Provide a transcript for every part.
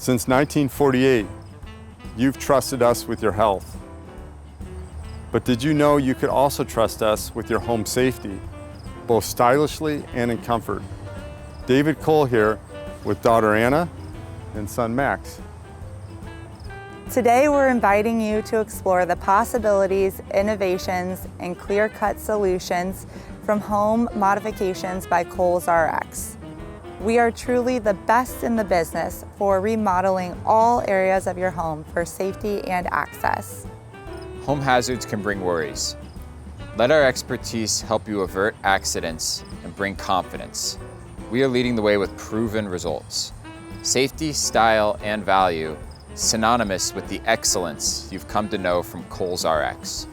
Since 1948, you've trusted us with your health. But did you know you could also trust us with your home safety, both stylishly and in comfort? David Kohll here with daughter Anna and son Max. Today we're inviting you to explore the possibilities, innovations, and clear-cut solutions from home modifications by Kohll's RX. We are truly the best in the business for remodeling all areas of your home for safety and access. Home hazards can bring worries. Let our expertise help you avert accidents and bring confidence. We are leading the way with proven results. Safety, style, and value, synonymous with the excellence you've come to know from Kohll's RX.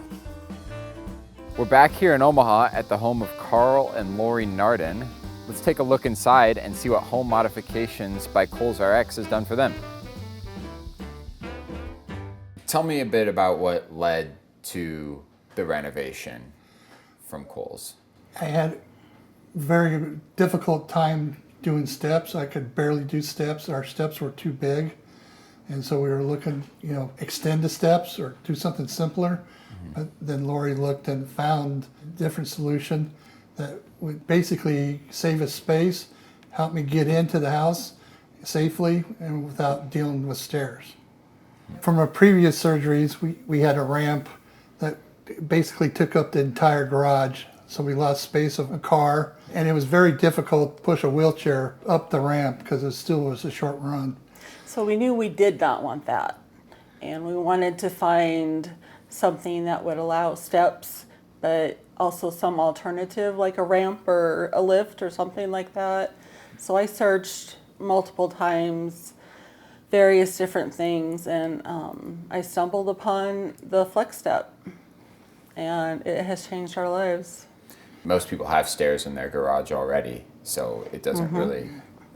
We're back here in Omaha at the home of Carl and Lori Nardin. Let's take a look inside and see what home modifications by Kohll's RX has done for them. Tell me a bit about what led to the renovation from Kohll's. I had a very difficult time doing steps. I could barely do steps. Our steps were too big. And so we were looking, extend the steps or do something simpler. But then Lori looked and found a different solution that would basically save us space, help me get into the house safely and without dealing with stairs. From our previous surgeries, we had a ramp that basically took up the entire garage. So we lost space of a car, and it was very difficult to push a wheelchair up the ramp because it still was a short run. So we knew we did not want that. And we wanted to find something that would allow steps, but also some alternative like a ramp or a lift or something like that. So I searched multiple times, various different things, and I stumbled upon the FlexStep, and it has changed our lives. Most people have stairs in their garage already, so it doesn't really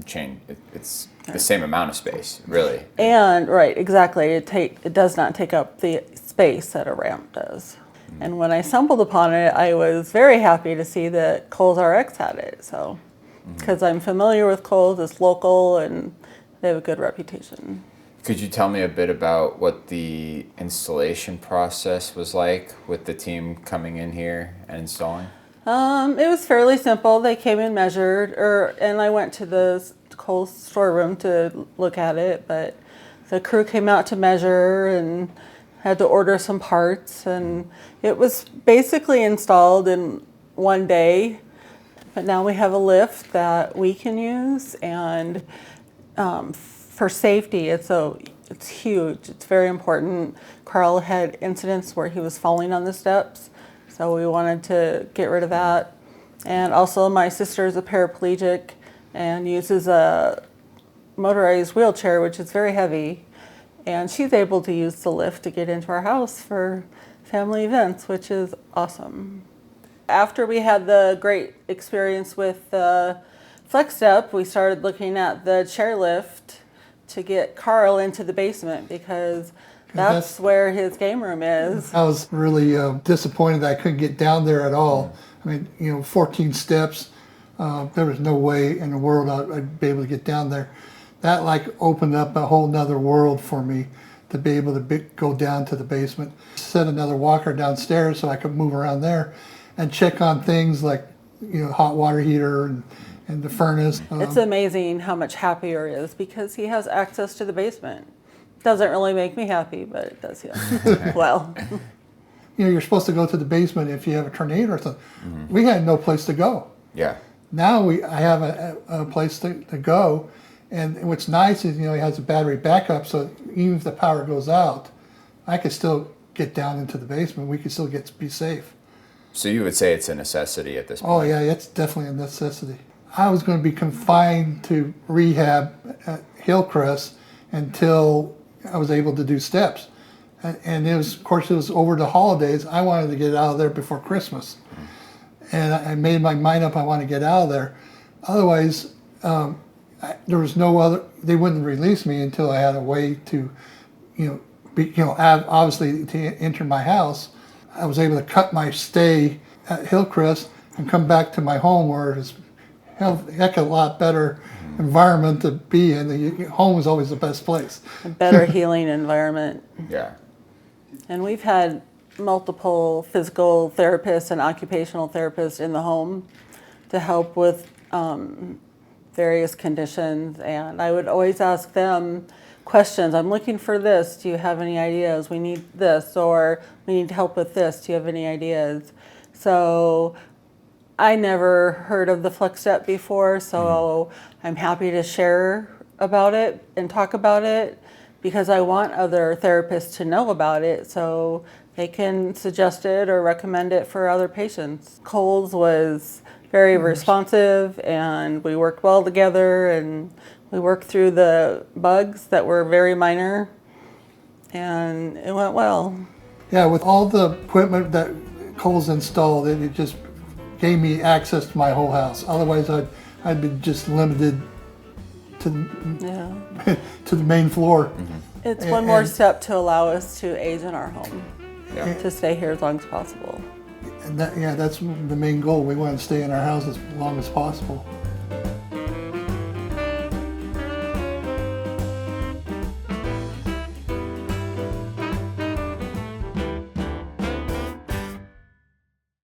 change. It's the same amount of space, really. And right, exactly. It does not take up the space that a ramp does. And when I stumbled upon it, I was very happy to see that Kohll's RX had it. So, because I'm familiar with Kohll's, it's local, and they have a good reputation. Could you tell me a bit about what the installation process was like with the team coming in here and installing? It was fairly simple. They came and measured, and I went to the Kohll storeroom to look at it, but the crew came out to measure and had to order some parts, and it was basically installed in one day. But now we have a lift that we can use, and for safety, it's huge. It's very important. Carl had incidents where he was falling on the steps, so we wanted to get rid of that. And also my sister is a paraplegic and uses a motorized wheelchair, which is very heavy. And she's able to use the lift to get into our house for family events, which is awesome. After we had the great experience with the FlexStep, we started looking at the chairlift to get Carl into the basement because that's where his game room is. I was really disappointed that I couldn't get down there at all. I mean, 14 steps, there was no way in the world I'd be able to get down there. That opened up a whole nother world for me to be able to go down to the basement. Set another walker downstairs so I could move around there and check on things like, hot water heater and the furnace. It's amazing how much happier he is because he has access to the basement. Doesn't really make me happy, but it does him. Well. You're supposed to go to the basement if you have a tornado or something. We had no place to go. Yeah. Now I have a place to go. And what's nice is, he has a battery backup, so even if the power goes out, I could still get down into the basement. We could still be safe. So you would say it's a necessity at this point? Oh, yeah, it's definitely a necessity. I was going to be confined to rehab at Hillcrest until I was able to do steps. And it was over the holidays. I wanted to get out of there before Christmas. And I made my mind up I want to get out of there. Otherwise, there was no other, they wouldn't release me until I had a way to, obviously to enter my house. I was able to cut my stay at Hillcrest and come back to my home where it was a heck of a lot better environment to be in. Home is always the best place. A better healing environment. Yeah. And we've had multiple physical therapists and occupational therapists in the home to help with various conditions. And I would always ask them questions. I'm looking for this. Do you have any ideas? We need this, or we need help with this. Do you have any ideas? So I never heard of the FlexStep before, so I'm happy to share about it and talk about it because I want other therapists to know about it so they can suggest it or recommend it for other patients. Kohll's was very responsive, and we worked well together, and we worked through the bugs that were very minor, and it went well. Yeah, with all the equipment that Kohll's installed, it just gave me access to my whole house. Otherwise, I'd be just limited to to the main floor. It's one more step to allow us to age in our home, to stay here as long as possible. And that's the main goal. We want to stay in our house as long as possible.